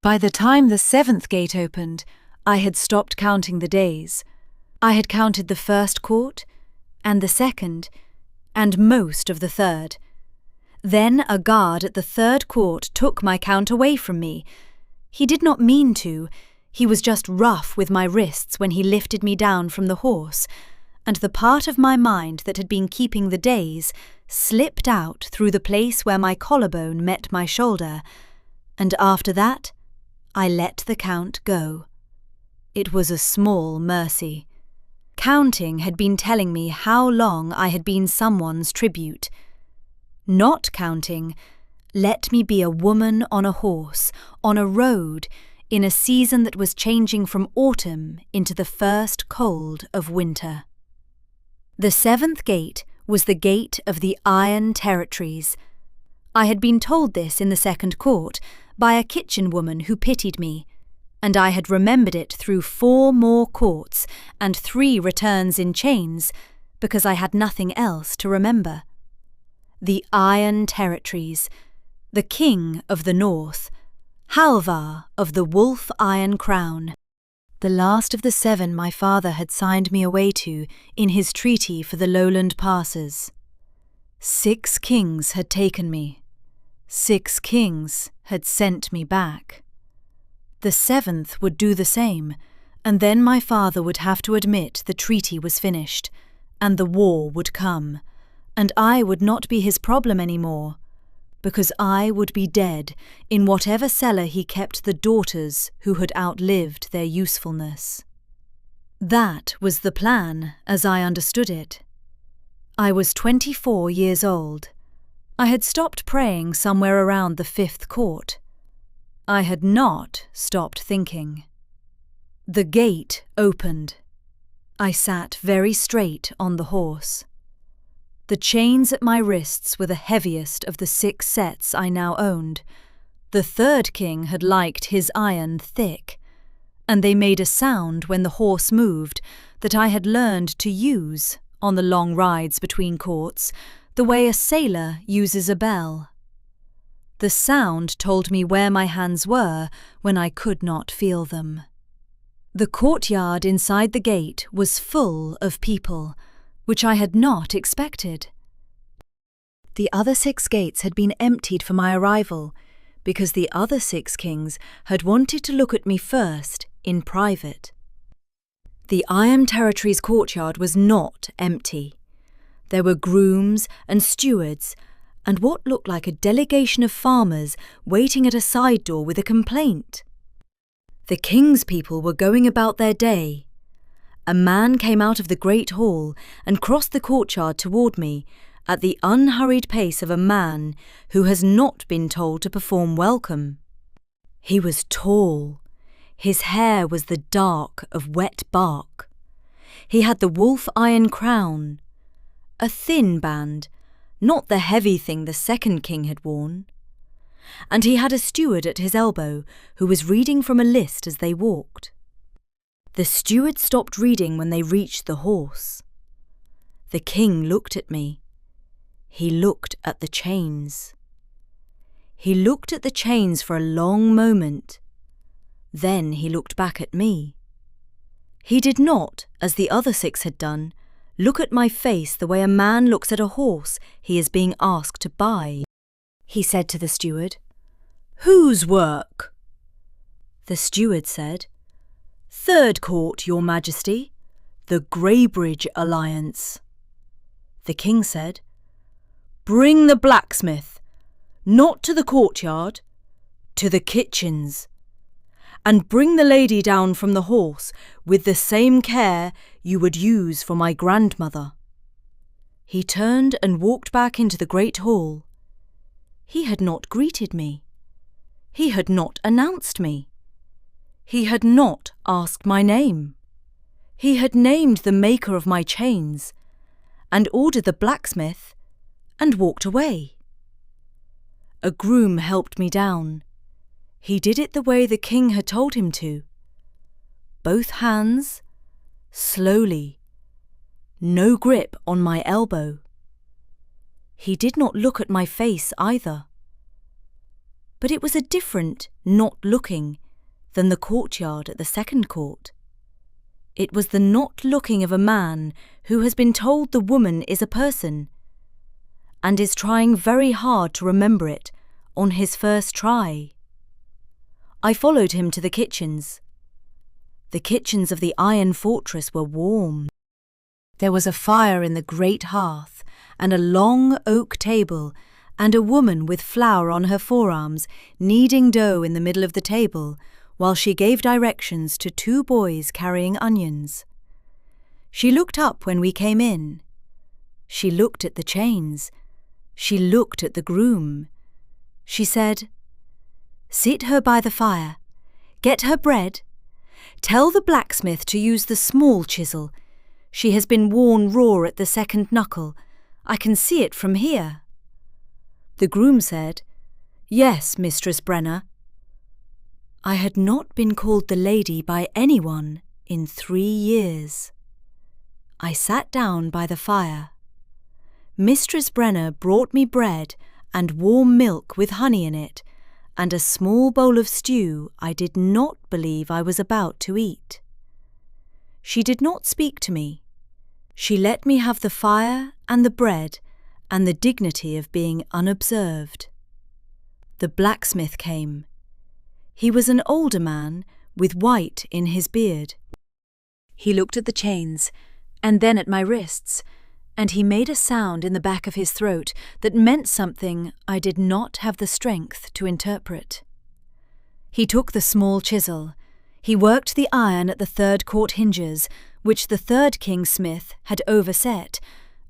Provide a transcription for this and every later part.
By the time the 7th gate opened, I had stopped counting the days. I had counted the first court, and the second, and most of the third. Then a guard at the third court took my count away from me. He did not mean to. He was just rough with my wrists when he lifted me down from the horse, and the part of my mind that had been keeping the days slipped out through the place where my collarbone met my shoulder, and after that, I let the count go. It was a small mercy. Counting had been telling me how long I had been someone's tribute. Not counting let me be a woman on a horse, on a road, in a season that was changing from autumn into the first cold of winter. The 7th gate was the gate of the Iron Territories. I had been told this in the second court by a kitchen woman who pitied me, and I had remembered it through 4 more courts and 3 returns in chains because I had nothing else to remember. The Iron Territories, the King of the North, Halvar of the Wolf Iron Crown, the last of the 7 my father had signed me away to in his treaty for the lowland passes. 6 kings had taken me. 6 kings had sent me back. The 7th would do the same, and then my father would have to admit the treaty was finished, and the war would come, and I would not be his problem anymore, because I would be dead in whatever cellar he kept the daughters who had outlived their usefulness. That was the plan, as I understood it. I was 24 years old. I had stopped praying somewhere around the 5th court. I had not stopped thinking. The gate opened. I sat very straight on the horse. The chains at my wrists were the heaviest of the 6 sets I now owned. The 3rd king had liked his iron thick, and they made a sound when the horse moved that I had learned to use on the long rides between courts, the way a sailor uses a bell. The sound told me where my hands were when I could not feel them. The courtyard inside the gate was full of people, which I had not expected. The other 6 gates had been emptied for my arrival, because the other 6 kings had wanted to look at me first, in private. The Iron Territories courtyard was not empty. There were grooms and stewards, and what looked like a delegation of farmers waiting at a side door with a complaint. The king's people were going about their day. A man came out of the great hall and crossed the courtyard toward me at the unhurried pace of a man who has not been told to perform welcome. He was tall. His hair was the dark of wet bark. He had the wolf iron crown, a thin band, not the heavy thing the 2nd king had worn. And he had a steward at his elbow who was reading from a list as they walked. The steward stopped reading when they reached the horse. The king looked at me. He looked at the chains. He looked at the chains for a long moment. Then he looked back at me. He did not, as the other 6 had done, look at my face the way a man looks at a horse he is being asked to buy. He said to the steward, "Whose work?" The steward said, "3rd court, your majesty, the Greybridge Alliance." The king said, "Bring the blacksmith, not to the courtyard, to the kitchens, and bring the lady down from the horse with the same care you would use for my grandmother." He turned and walked back into the great hall. He had not greeted me. He had not announced me. He had not asked my name. He had named the maker of my chains, and ordered the blacksmith, and walked away. A groom helped me down. He did it the way the king had told him to. Both hands, slowly, no grip on my elbow. He did not look at my face either. but it was a different not looking than the courtyard at the second court. It was the not looking of a man who has been told the woman is a person and is trying very hard to remember it on his first try. I followed him to the kitchens. The kitchens of the iron fortress were warm. There was a fire in the great hearth and a long oak table and a woman with flour on her forearms kneading dough in the middle of the table while she gave directions to 2 boys carrying onions. She looked up when we came in. She looked at the chains. She looked at the groom. She said, "Sit her by the fire. Get her bread. Tell the blacksmith to use the small chisel. She has been worn raw at the second knuckle. I can see it from here." The groom said, "Yes, Mistress Brenner." I had not been called the lady by anyone in 3 years. I sat down by the fire. Mistress Brenner brought me bread and warm milk with honey in it, and a small bowl of stew I did not believe I was about to eat. She did not speak to me. She let me have the fire and the bread and the dignity of being unobserved. The blacksmith came. He was an older man with white in his beard. He looked at the chains and then at my wrists, and he made a sound in the back of his throat that meant something I did not have the strength to interpret. He took the small chisel. He worked the iron at the third court hinges, which the third king smith had overset,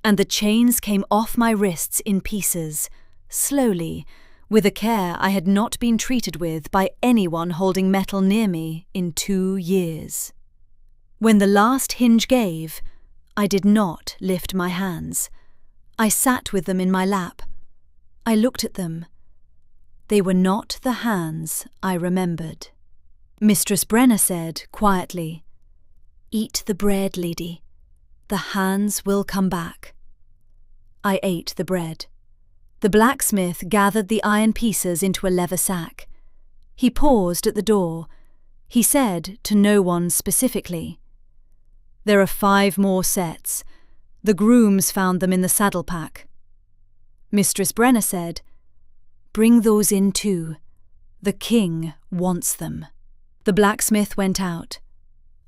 and the chains came off my wrists in pieces, slowly, with a care I had not been treated with by anyone holding metal near me in 2 years. When the last hinge gave, I did not lift my hands. I sat with them in my lap. I looked at them. They were not the hands I remembered. Mistress Brenner said quietly, "Eat the bread, lady. The hands will come back." I ate the bread. The blacksmith gathered the iron pieces into a leather sack. He paused at the door. He said to no one specifically, "There are 5 more sets. The grooms found them in the saddle pack." Mistress Brenner said, "Bring those in too. The king wants them." The blacksmith went out.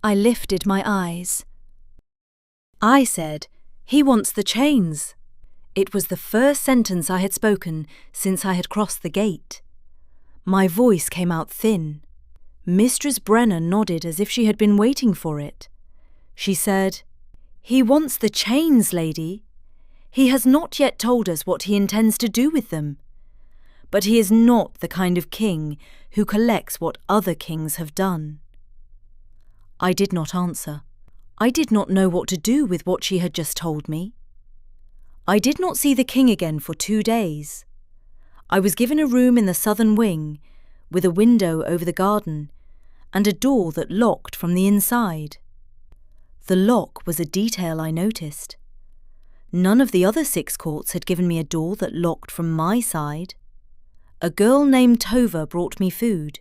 I lifted my eyes. I said, "He wants the chains." It was the first sentence I had spoken since I had crossed the gate. My voice came out thin. Mistress Brenner nodded as if she had been waiting for it. She said, "He wants the chains, lady. He has not yet told us what he intends to do with them. But he is not the kind of king who collects what other kings have done." I did not answer. I did not know what to do with what she had just told me. I did not see the king again for 2 days. I was given a room in the southern wing, with a window over the garden, and a door that locked from the inside. The lock was a detail I noticed. None of the other 6 courts had given me a door that locked from my side. A girl named Tova brought me food.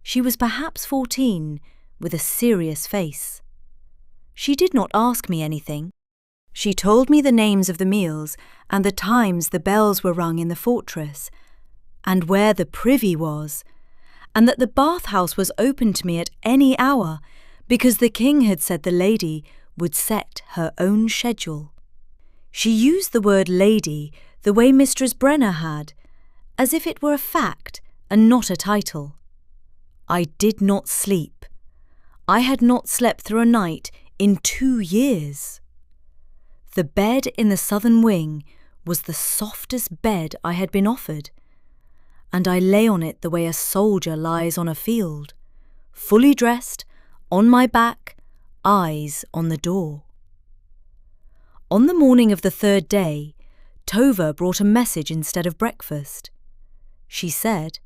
She was perhaps 14, with a serious face. She did not ask me anything. She told me the names of the meals and the times the bells were rung in the fortress, and where the privy was, and that the bathhouse was open to me at any hour, because the king had said the lady would set her own schedule. She used the word lady the way Mistress Brenner had, as if it were a fact and not a title. I did not sleep. I had not slept through a night in 2 years. The bed in the southern wing was the softest bed I had been offered, and I lay on it the way a soldier lies on a field, fully dressed, on my back, eyes on the door. On the morning of the 3rd day, Tova brought a message instead of breakfast. She said,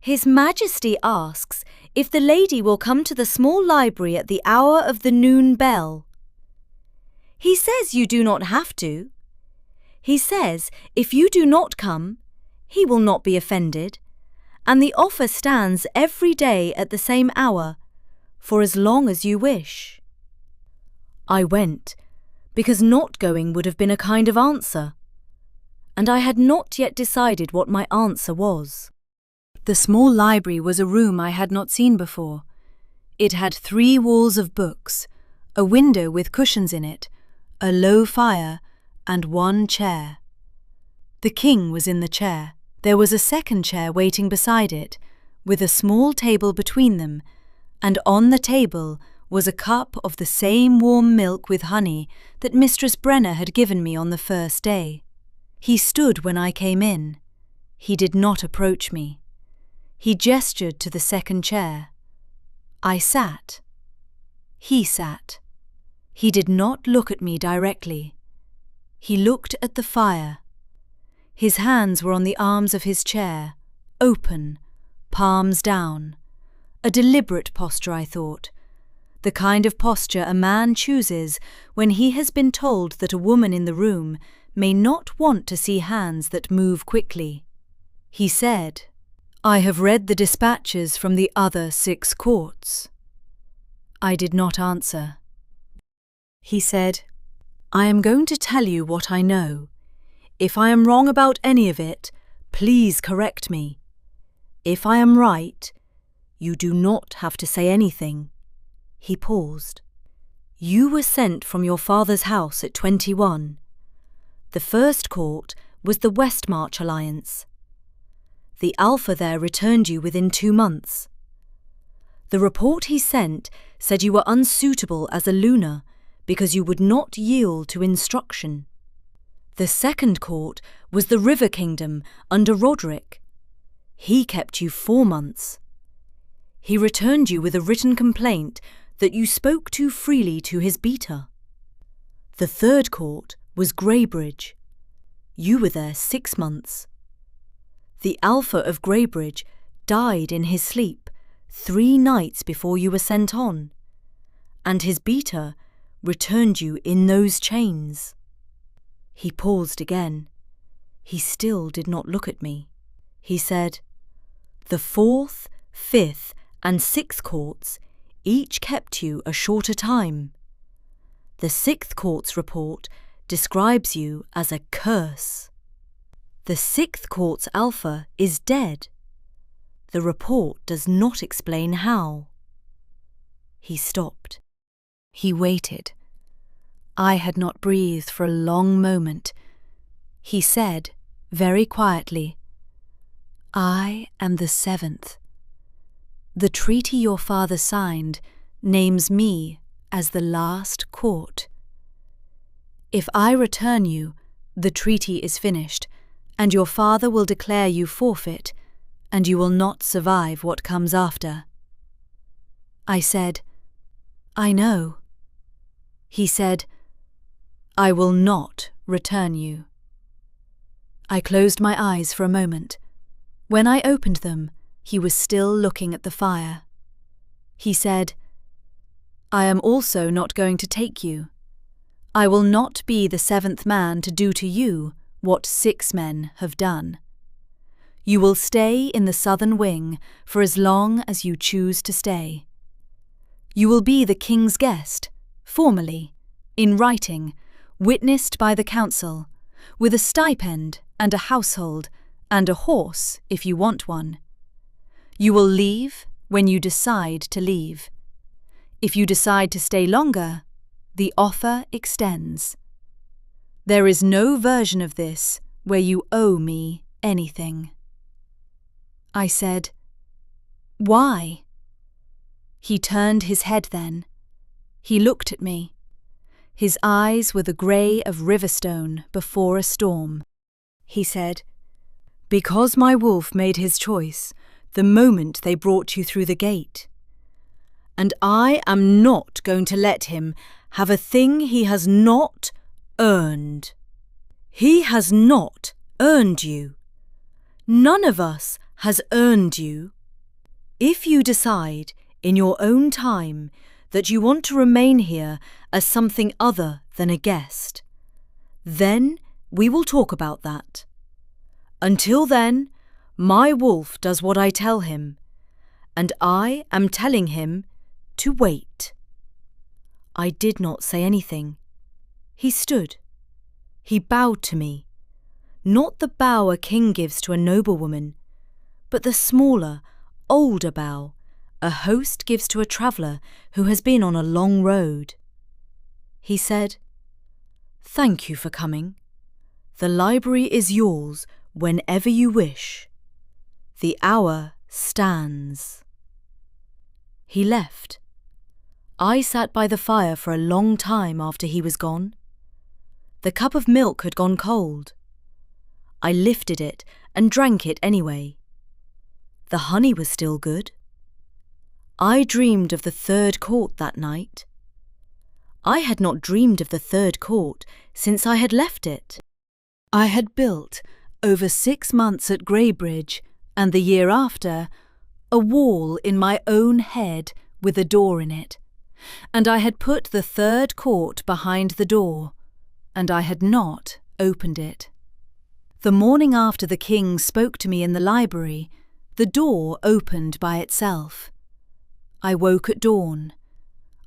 "His Majesty asks if the lady will come to the small library at the hour of the noon bell. He says you do not have to. He says if you do not come, he will not be offended, and the offer stands every day at the same hour, for as long as you wish." I went, because not going would have been a kind of answer, and I had not yet decided what my answer was. The small library was a room I had not seen before. It had 3 walls of books, a window with cushions in it, a low fire, and 1 chair. The king was in the chair. There was a second chair waiting beside it, with a small table between them, and on the table was a cup of the same warm milk with honey that Mistress Brenner had given me on the first day. He stood when I came in. He did not approach me. He gestured to the second chair. I sat. He sat. He did not look at me directly. He looked at the fire. His hands were on the arms of his chair, open, palms down. A deliberate posture, I thought. The kind of posture a man chooses when he has been told that a woman in the room may not want to see hands that move quickly. He said, "I have read the dispatches from the other 6 courts." I did not answer. He said, "I am going to tell you what I know. If I am wrong about any of it, please correct me. If I am right, you do not have to say anything." He paused. "You were sent from your father's house at 21. The first court was the Westmarch Alliance. The Alpha there returned you within 2 months. The report he sent said you were unsuitable as a Lunar because you would not yield to instruction. The second court was the River Kingdom under Roderick. He kept you 4 months. He returned you with a written complaint that you spoke too freely to his beater. The third court was Greybridge. You were there 6 months. The Alpha of Greybridge died in his sleep 3 nights before you were sent on, and his beater returned you in those chains." He paused again. He still did not look at me. He said, "The 4th, 5th, and 6th courts each kept you a shorter time. The 6th court's report describes you as a curse. The 6th court's Alpha is dead. The report does not explain how." He stopped. He waited. I had not breathed for a long moment. He said, very quietly, "I am the 7th. The treaty your father signed names me as the last court. If I return you, the treaty is finished, and your father will declare you forfeit, and you will not survive what comes after." I said, "I know." He said, "I will not return you." I closed my eyes for a moment. When I opened them, he was still looking at the fire. He said, "I am also not going to take you. I will not be the 7th man to do to you what 6 men have done. You will stay in the southern wing for as long as you choose to stay. You will be the king's guest, formally, in writing, witnessed by the council, with a stipend and a household and a horse if you want one. You will leave when you decide to leave. If you decide to stay longer, the offer extends. There is no version of this where you owe me anything." I said, "Why?" He turned his head then. He looked at me. His eyes were the grey of riverstone before a storm. He said, "Because my wolf made his choice the moment they brought you through the gate. And I am not going to let him have a thing he has not earned. He has not earned you. None of us has earned you. If you decide, in your own time, that you want to remain here as something other than a guest, then we will talk about that. Until then, My wolf does what I tell him, and I am telling him to wait. I did not say anything. He stood. He bowed to me, not the bow a king gives to a noblewoman, but the smaller, older bow a host gives to a traveller who has been on a long road. He said, "Thank you for coming. The library is yours whenever you wish. The hour stands." He left. I sat by the fire for a long time after he was gone. The cup of milk had gone cold. I lifted it and drank it anyway. The honey was still good. I dreamed of the third court that night. I had not dreamed of the third court since I had left it. I had built, over 6 months at Greybridge, and the year after, a wall in my own head with a door in it, and I had put the third court behind the door, and I had not opened it. The morning after the king spoke to me in the library, the door opened by itself. I woke at dawn.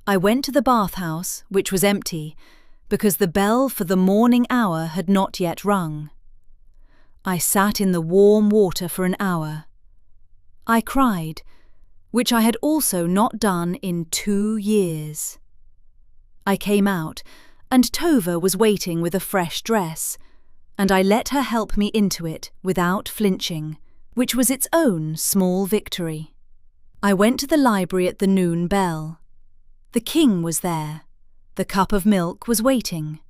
I went to the bathhouse, which was empty, because the bell for the morning hour had not yet rung. I sat in the warm water for an hour. I cried, which I had also not done in 2 years. I came out, and Tova was waiting with a fresh dress, and I let her help me into it without flinching, which was its own small victory. I went to the library at the noon bell. The king was there. The cup of milk was waiting.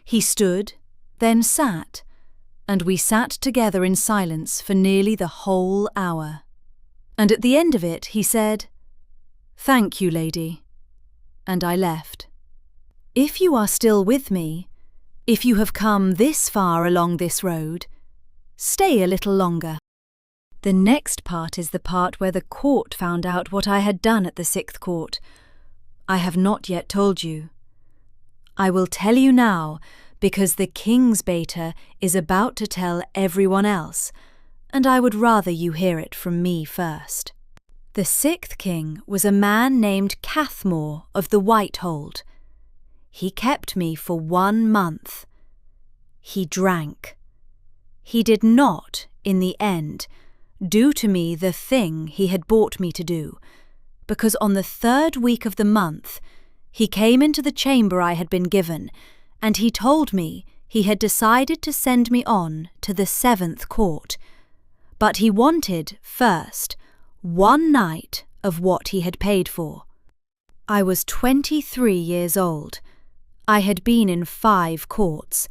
He stood, then sat, and we sat together in silence for nearly the whole hour. And at the end of it he said, "Thank you, lady," and I left. If you are still with me, if you have come this far along this road, stay a little longer. The next part is the part where the court found out what I had done at the 6th court. I have not yet told you. I will tell you now because the king's beta is about to tell everyone else, and I would rather you hear it from me first. The 6th king was a man named Cathmore of the Whitehold. He kept me for 1 month. He drank. He did not, in the end, do to me the thing he had bought me to do, because on the 3rd week of the month he came into the chamber I had been given, and he told me he had decided to send me on to the 7th court, but he wanted, first, 1 night of what he had paid for. I was 23 years old. I had been in 5 courts.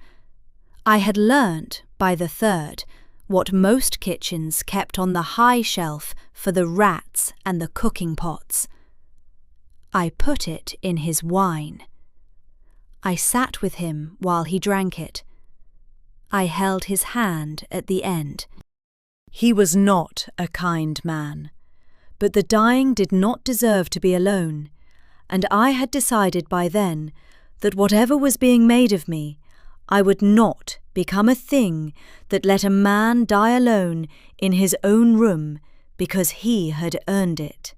I had learnt, by the 3rd, what most kitchens kept on the high shelf for the rats and the cooking pots. I put it in his wine. I sat with him while he drank it. I held his hand at the end. He was not a kind man, but the dying did not deserve to be alone, and I had decided by then that whatever was being made of me, I would not become a thing that let a man die alone in his own room because he had earned it.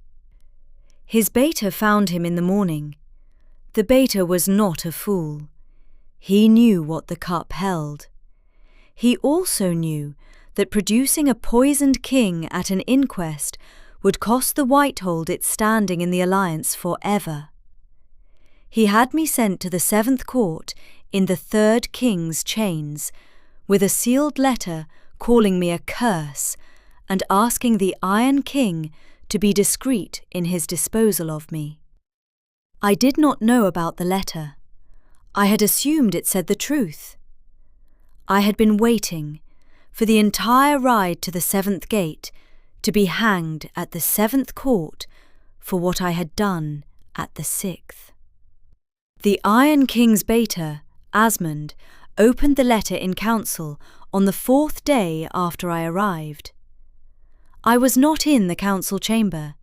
His beta found him in the morning. The beta was not a fool. He knew what the cup held. He also knew that producing a poisoned king at an inquest would cost the Whitehold its standing in the alliance forever. He had me sent to the 7th court in the 3rd king's chains, with a sealed letter calling me a curse and asking the Iron King to be discreet in his disposal of me. I did not know about the letter. I had assumed it said the truth. I had been waiting for the entire ride to the 7th gate to be hanged at the 7th court for what I had done at the 6th. The Iron King's beta, Asmund, opened the letter in council on the 4th day after I arrived. I was not in the council chamber.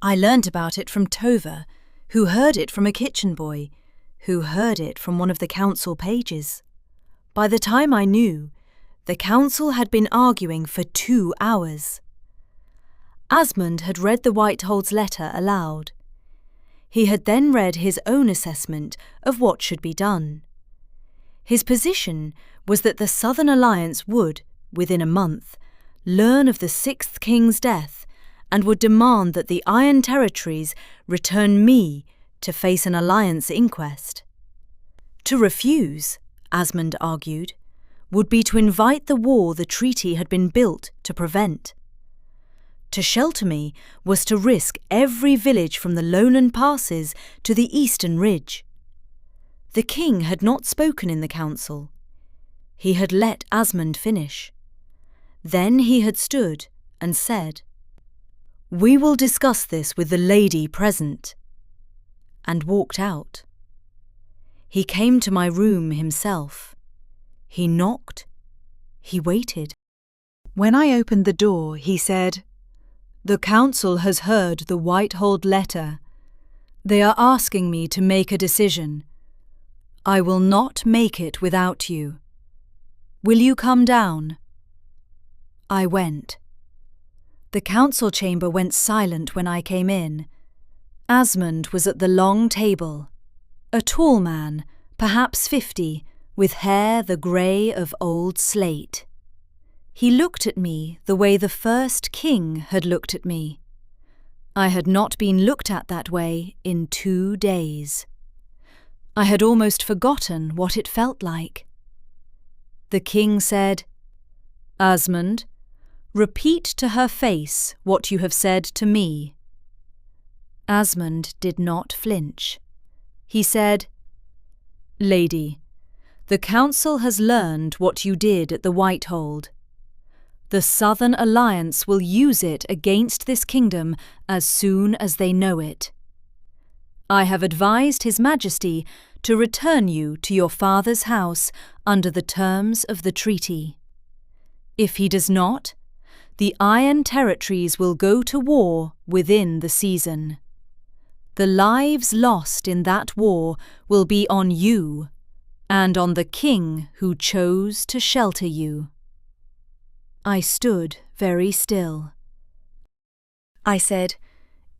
I learnt about it from Tova, who heard it from a kitchen boy, who heard it from one of the council pages. By the time I knew, The council had been arguing for 2 hours. Asmund had read the Whitehold's letter aloud. He had then read his own assessment of what should be done. His position was that the Southern Alliance would, within a month, learn of the 6th king's death and would demand that the Iron Territories return me to face an alliance inquest. To refuse, Asmund argued, would be to invite the war the treaty had been built to prevent. To shelter me was to risk every village from the lowland passes to the eastern ridge. The king had not spoken in the council. He had let Asmund finish. Then he had stood and said, "We will discuss this with the lady present," and walked out. He came to my room himself. He knocked. He waited. When I opened the door, he said, "The council has heard the Whitehold letter. They are asking me to make a decision. I will not make it without you. Will you come down?" I went. The council chamber went silent when I came in. Asmund was at the long table, a tall man, perhaps 50, with hair the grey of old slate. He looked at me the way the first king had looked at me. I had not been looked at that way in 2 days. I had almost forgotten what it felt like. The king said, "Asmund, repeat to her face what you have said to me." Asmund did not flinch. He said, "Lady, the council has learned what you did at the Whitehold. The Southern Alliance will use it against this kingdom as soon as they know it. I have advised His Majesty to return you to your father's house under the terms of the treaty. If he does not, the Iron Territories will go to war within the season. The lives lost in that war will be on you and on the king who chose to shelter you." I stood very still. I said,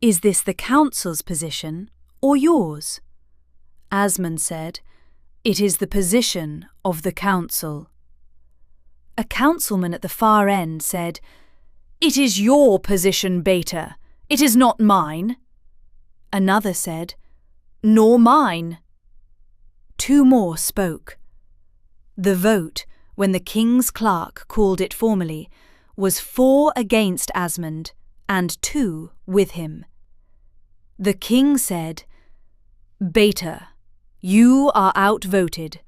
"Is this the council's position or yours?" Asmund said, "It is the position of the council." A councilman at the far end said, "It is your position, Beta. It is not mine." Another said, "Nor mine." 2 more spoke. The vote, when the king's clerk called it formally, was 4 against Asmund and 2 with him. The king said, "Beta, you are outvoted.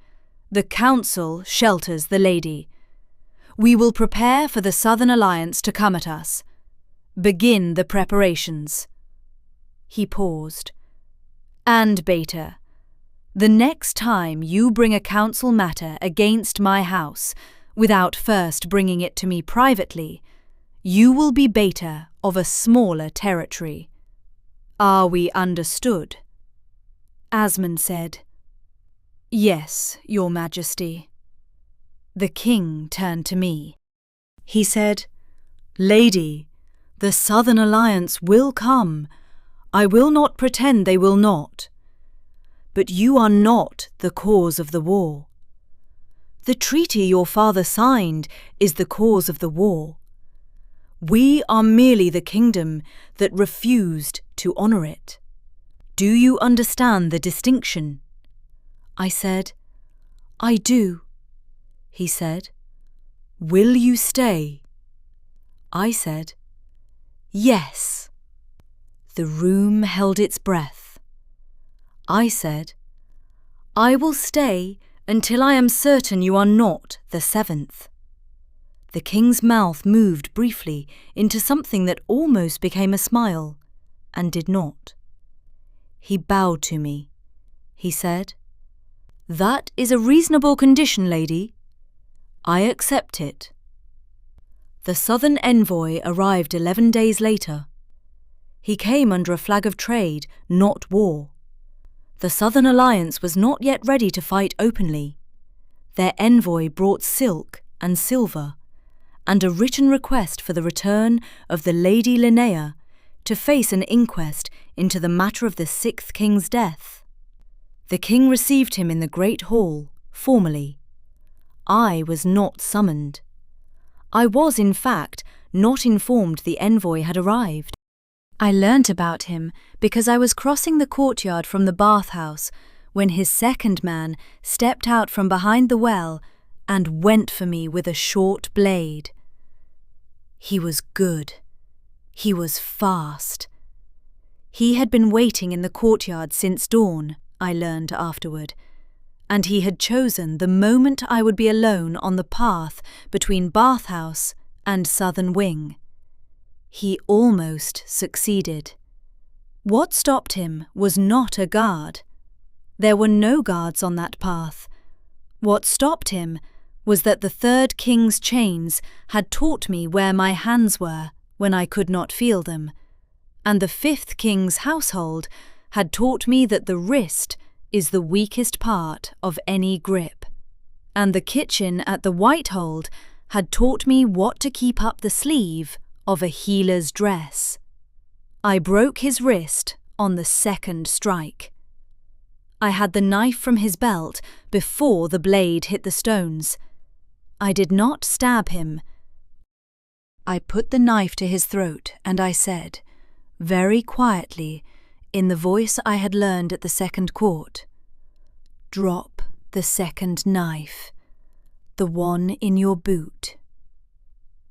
The council shelters the lady. We will prepare for the Southern Alliance to come at us. Begin the preparations." He paused. "And Beta, the next time you bring a council matter against my house without first bringing it to me privately, you will be Beta of a smaller territory. Are we understood?" Asmund said, "Yes, Your Majesty." The king turned to me. He said, "Lady, the Southern Alliance will come. I will not pretend they will not. But you are not the cause of the war. The treaty your father signed is the cause of the war. We are merely the kingdom that refused to honour it. Do you understand the distinction?" I said, "I do." He said, "Will you stay?" I said, "Yes." The room held its breath. I said, "I will stay until I am certain you are not the 7th. The king's mouth moved briefly into something that almost became a smile, and did not. He bowed to me. He said, "That is a reasonable condition, lady. I accept it." The Southern envoy arrived 11 days later. He came under a flag of trade, not war. The Southern Alliance was not yet ready to fight openly. Their envoy brought silk and silver, and a written request for the return of the Lady Linnea to face an inquest into the matter of the 6th king's death. The king received him in the great hall, formally. I was not summoned. I was, in fact, not informed the envoy had arrived. I learnt about him because I was crossing the courtyard from the bathhouse when his second man stepped out from behind the well and went for me with a short blade. He was good. He was fast. He had been waiting in the courtyard since dawn, I learned afterward, and he had chosen the moment I would be alone on the path between bathhouse and southern wing. He almost succeeded. What stopped him was not a guard. There were no guards on that path. What stopped him was that the 3rd king's chains had taught me where my hands were when I could not feel them, and the 5th king's household had taught me that the wrist is the weakest part of any grip, and the kitchen at the Whitehold had taught me what to keep up the sleeve of a healer's dress. I broke his wrist on the 2nd strike. I had the knife from his belt before the blade hit the stones. I did not stab him. I put the knife to his throat and I said, very quietly, in the voice I had learned at the 2nd court, "Drop the 2nd knife, the one in your boot.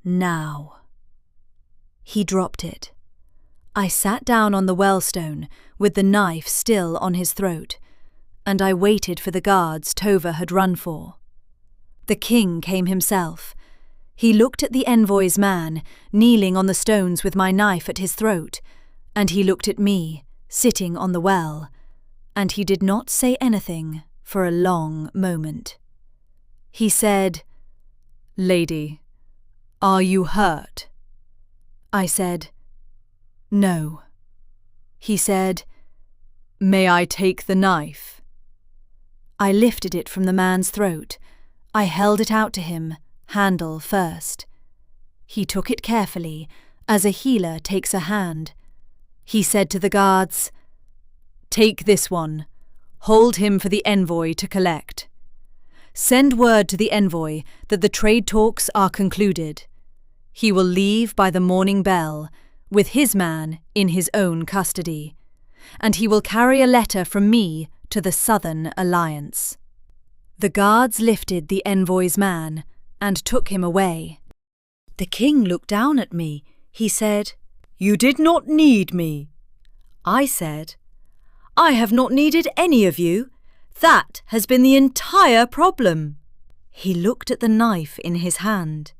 Now." He dropped it. I sat down on the wellstone with the knife still on his throat, and I waited for the guards Tova had run for. The king came himself. He looked at the envoy's man, kneeling on the stones with my knife at his throat, and he looked at me, sitting on the well, and he did not say anything for a long moment. He said, "Lady, are you hurt?" I said, "No." He said, "May I take the knife?" I lifted it from the man's throat. I held it out to him, handle first. He took it carefully, as a healer takes a hand. He said to the guards, "Take this one. Hold him for the envoy to collect. Send word to the envoy that the trade talks are concluded. He will leave by the morning bell, with his man in his own custody, and he will carry a letter from me to the Southern Alliance." The guards lifted the envoy's man and took him away. The king looked down at me. He said, "You did not need me." I said, "I have not needed any of you. That has been the entire problem." He looked at the knife in his hand.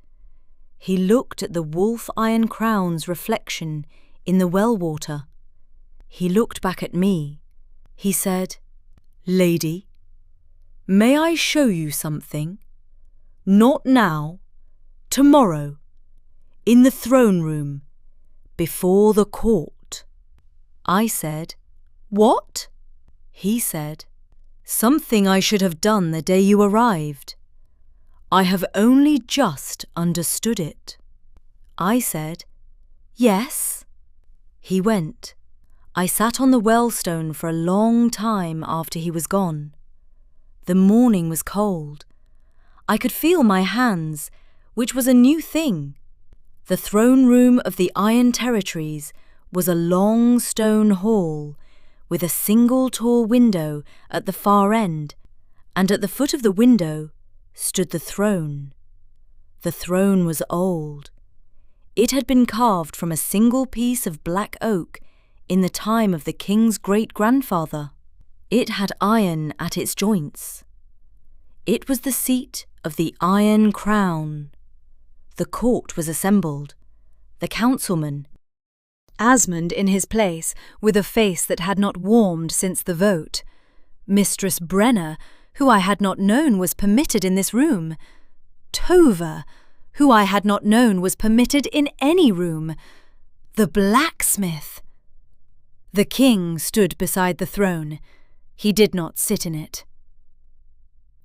He looked at the wolf iron crown's reflection in the well water. He looked back at me. He said, "Lady, may I show you something? Not now, tomorrow, in the throne room, before the court." I said, "What?" He said, "Something I should have done the day you arrived. I have only just understood it." I said, "Yes." He went. I sat on the wellstone for a long time after he was gone. The morning was cold. I could feel my hands, which was a new thing. The throne room of the Iron Territories was a long stone hall with a single tall window at the far end, and at the foot of the window stood the throne. The throne was old. It had been carved from a single piece of black oak in the time of the king's great-grandfather. It had iron at its joints. It was the seat of the Iron Crown. The court was assembled. The councilman, Asmund in his place, with a face that had not warmed since the vote. Mistress Brenner, who I had not known was permitted in this room. Tova, who I had not known was permitted in any room. The blacksmith. The king stood beside the throne. He did not sit in it.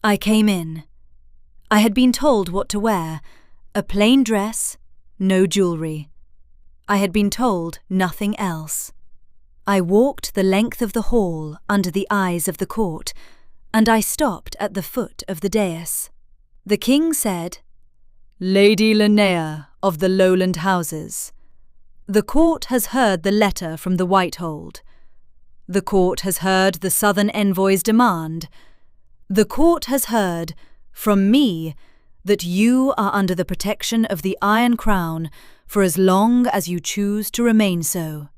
I came in. I had been told what to wear: a plain dress, no jewellery. I had been told nothing else. I walked the length of the hall under the eyes of the court, and I stopped at the foot of the dais. The king said, "Lady Linnea of the Lowland Houses, the court has heard the letter from the Whitehold. The court has heard the southern envoy's demand. The court has heard, from me, that you are under the protection of the Iron Crown for as long as you choose to remain so."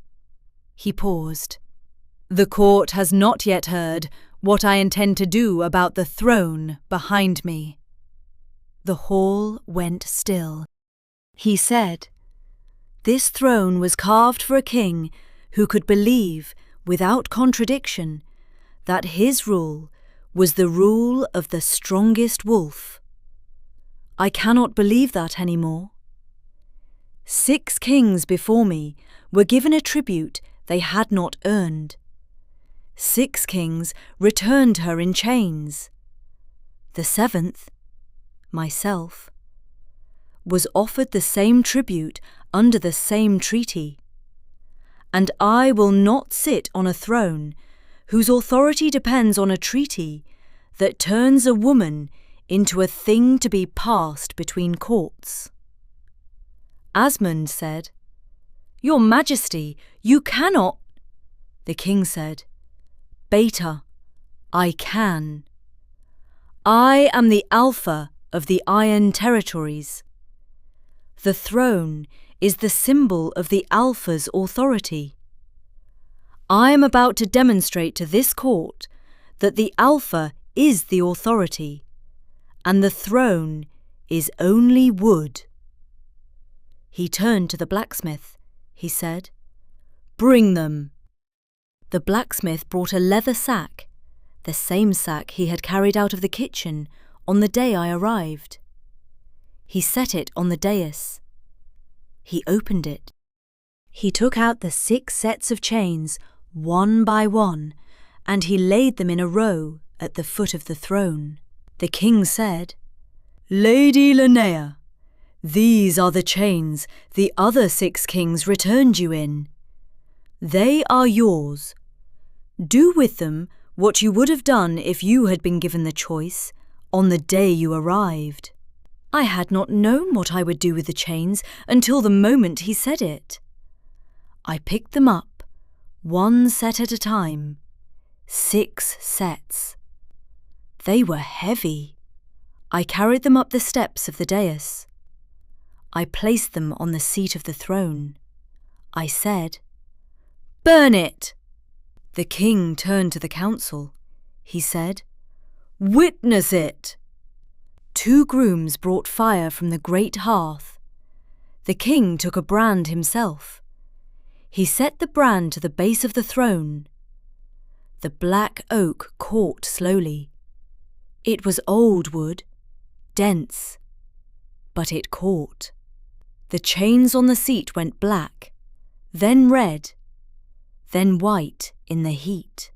He paused. "The court has not yet heard what I intend to do about the throne behind me." The hall went still. He said, "This throne was carved for a king who could believe, without contradiction, that his rule was the rule of the strongest wolf. I cannot believe that anymore. 6 kings before me were given a tribute they had not earned. 6 kings returned her in chains. The 7th, myself, was offered the same tribute under the same treaty. And I will not sit on a throne whose authority depends on a treaty that turns a woman into a thing to be passed between courts." Asmund said, "Your Majesty, you cannot." The king said, "Beta, I can. I am the Alpha of the Iron Territories. The throne is the symbol of the Alpha's authority. I am about to demonstrate to this court that the Alpha is the authority, and the throne is only wood." He turned to the blacksmith. He said, "Bring them." The blacksmith brought a leather sack, the same sack he had carried out of the kitchen on the day I arrived. He set it on the dais. He opened it. He took out the 6 sets of chains, one by one, and he laid them in a row at the foot of the throne. The king said, "Lady Linnea, these are the chains the other 6 kings returned you in. They are yours. Do with them what you would have done if you had been given the choice on the day you arrived." I had not known what I would do with the chains until the moment he said it. I picked them up, 1 set at a time, 6 sets. They were heavy. I carried them up the steps of the dais. I placed them on the seat of the throne. I said, "Burn it!" The king turned to the council. He said, "Witness it!" 2 grooms brought fire from the great hearth. The king took a brand himself. He set the brand to the base of the throne. The black oak caught slowly. It was old wood, dense, but it caught. The chains on the seat went black, then red, then white in the heat.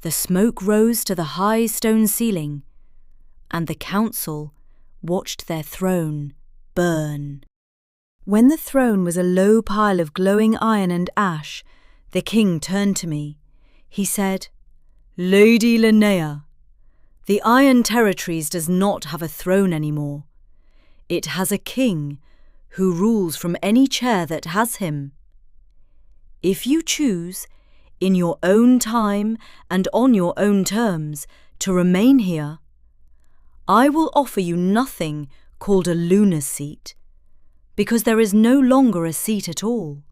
The smoke rose to the high stone ceiling, and the council watched their throne burn. When the throne was a low pile of glowing iron and ash, the king turned to me. He said, "Lady Linnea, the Iron Territories does not have a throne anymore. It has a king who rules from any chair that has him. If you choose, in your own time and on your own terms, to remain here, I will offer you nothing called a lunar seat, because there is no longer a seat at all.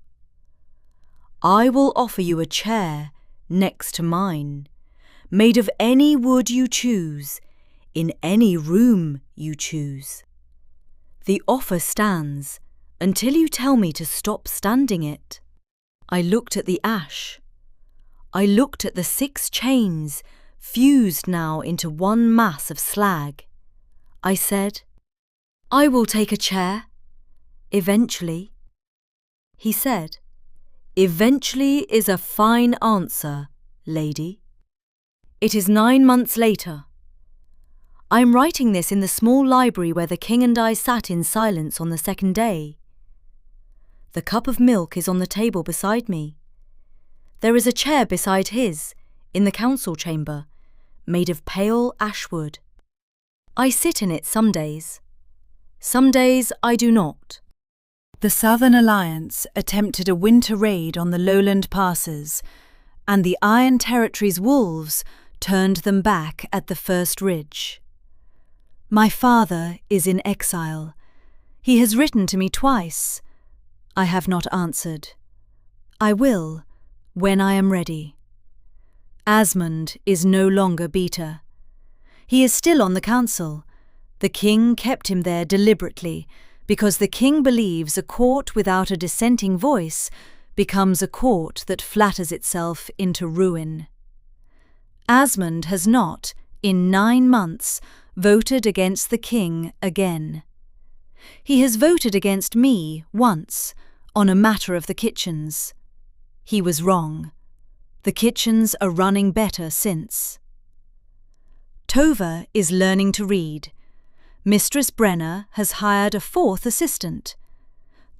I will offer you a chair next to mine, made of any wood you choose, in any room you choose. The offer stands until you tell me to stop standing it." I looked at the ash. I looked at the 6 chains, fused now into one mass of slag. I said, "I will take a chair. Eventually." He said, "Eventually is a fine answer, lady. It is 9 months later. I am writing this in the small library where the king and I sat in silence on the second day. The cup of milk is on the table beside me. There is a chair beside his, in the council chamber, made of pale ash wood. I sit in it some days. Some days I do not. The Southern Alliance attempted a winter raid on the lowland passes, and the Iron Territory's wolves turned them back at the first ridge. My father is in exile. He has written to me twice. I have not answered. I will, when I am ready. Asmund is no longer beater. He is still on the council. The king kept him there deliberately, because the king believes a court without a dissenting voice becomes a court that flatters itself into ruin. Asmund has not, in 9 months, voted against the king again. He has voted against me once, on a matter of the kitchens. He was wrong. The kitchens are running better since. Tova is learning to read. Mistress Brenner has hired a 4th assistant.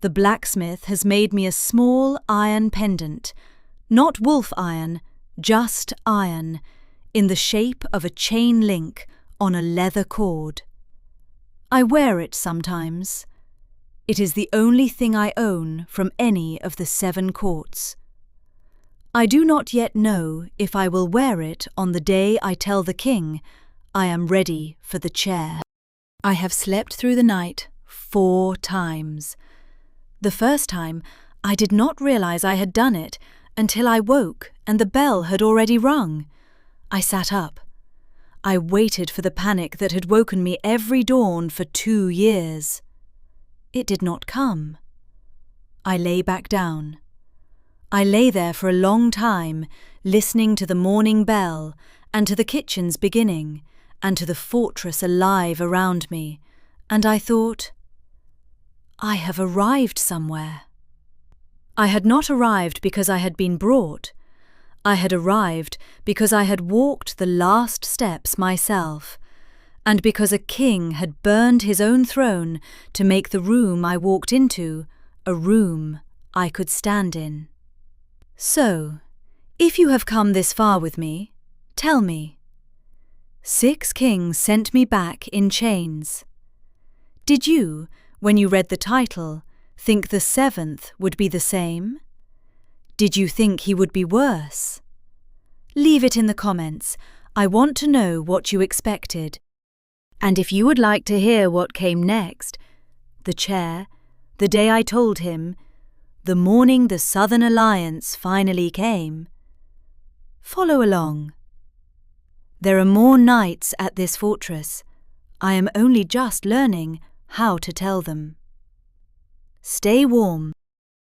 The blacksmith has made me a small iron pendant, not wolf iron, just iron, in the shape of a chain link on a leather cord. I wear it sometimes. It is the only thing I own from any of the 7 courts. I do not yet know if I will wear it on the day I tell the king I am ready for the chair. I have slept through the night 4 times. The first time, I did not realize I had done it until I woke and the bell had already rung. I sat up. I waited for the panic that had woken me every dawn for 2 years. It did not come. I lay back down. I lay there for a long time, listening to the morning bell and to the kitchen's beginning, and to the fortress alive around me, and I thought, I have arrived somewhere. I had not arrived because I had been brought. I had arrived because I had walked the last steps myself, and because a king had burned his own throne to make the room I walked into a room I could stand in. So, if you have come this far with me, tell me. 6 kings sent me back in chains. Did you, when you read the title, think the 7th would be the same? Did you think he would be worse? Leave it in the comments. I want to know what you expected. And if you would like to hear what came next, the chair, the day I told him, the morning the Southern Alliance finally came, follow along. There are more nights at this fortress. I am only just learning how to tell them. Stay warm.